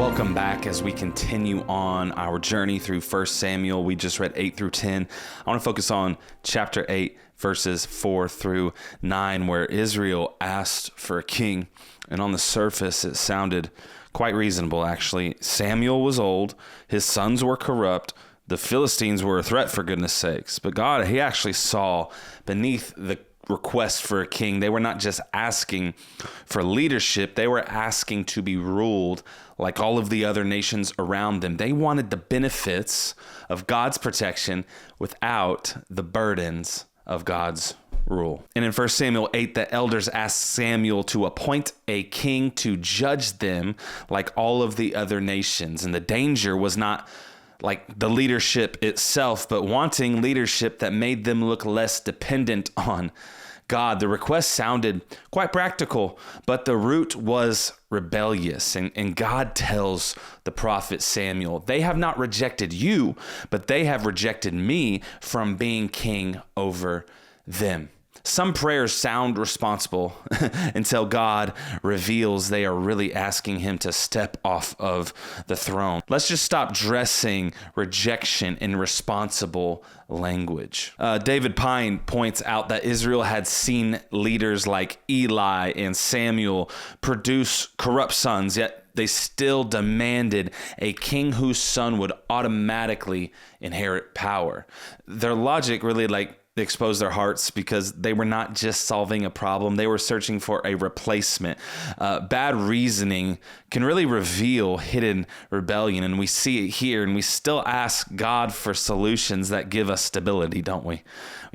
Welcome back as we continue on our journey through 1 Samuel. We just read 8 through 10. I want to focus on chapter 8, verses 4 through 9, where Israel asked for a king. And on the surface, it sounded quite reasonable, actually. Samuel was old. His sons were corrupt. The Philistines were a threat, for goodness sakes. But God, he actually saw beneath the request for a king. They were not just asking for leadership. They were asking to be ruled like all of the other nations around them. They wanted the benefits of God's protection without the burdens of God's rule. And in 1 Samuel 8, the elders asked Samuel to appoint a king to judge them like all of the other nations. And the danger was not like the leadership itself, but wanting leadership that made them look less dependent on God. The request sounded quite practical, but the root was rebellious. And God tells the prophet Samuel, they have not rejected you, but they have rejected me from being king over them. Some prayers sound responsible until God reveals they are really asking him to step off of the throne. Let's just stop dressing rejection in responsible language. David Pine points out that Israel had seen leaders like Eli and Samuel produce corrupt sons, yet they still demanded a king whose son would automatically inherit power. Their logic really exposed their hearts because they were not just solving a problem. They were searching for a replacement. Bad reasoning can really reveal hidden rebellion. And we see it here, and we still ask God for solutions that give us stability, don't we?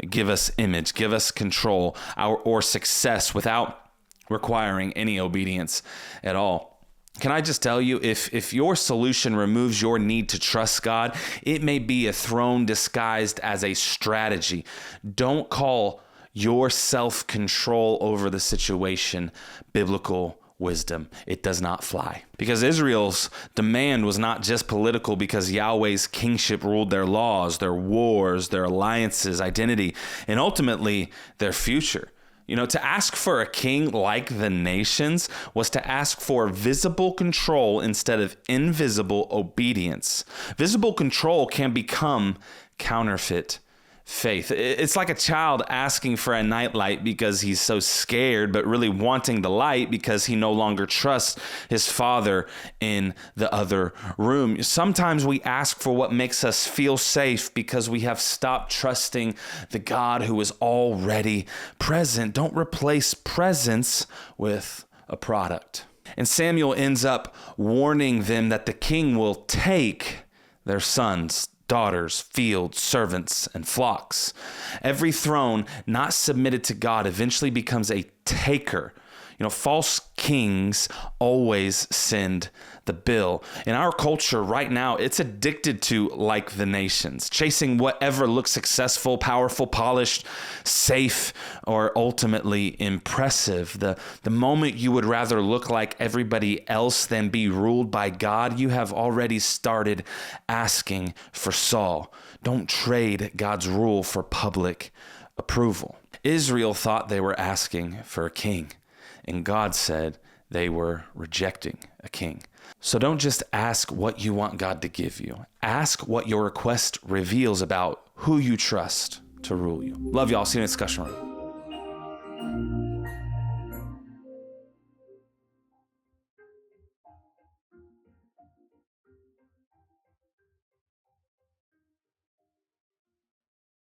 Give us image, give us control or success without requiring any obedience at all. Can I just tell you, if your solution removes your need to trust God, it may be a throne disguised as a strategy. Don't call your self-control over the situation biblical wisdom. It does not fly. Because Israel's demand was not just political because Yahweh's kingship ruled their laws, their wars, their alliances, identity, and ultimately their future. You know, to ask for a king like the nations was to ask for visible control instead of invisible obedience. Visible control can become counterfeit faith. It's like a child asking for a nightlight because he's so scared, but really wanting the light because he no longer trusts his father in the other room. Sometimes we ask for what makes us feel safe because we have stopped trusting the God who is already present. Don't replace presence with a product. And Samuel ends up warning them that the king will take their sons, daughters, fields, servants, and flocks. Every throne not submitted to God eventually becomes a taker. You know, false kings always send the bill. In our culture right now, it's addicted to like the nations, chasing whatever looks successful, powerful, polished, safe, or ultimately impressive. The moment you would rather look like everybody else than be ruled by God, you have already started asking for Saul. Don't trade God's rule for public approval. Israel thought they were asking for a king, and God said they were rejecting a king. So don't just ask what you want God to give you. Ask what your request reveals about who you trust to rule you. Love y'all. See you in the discussion room.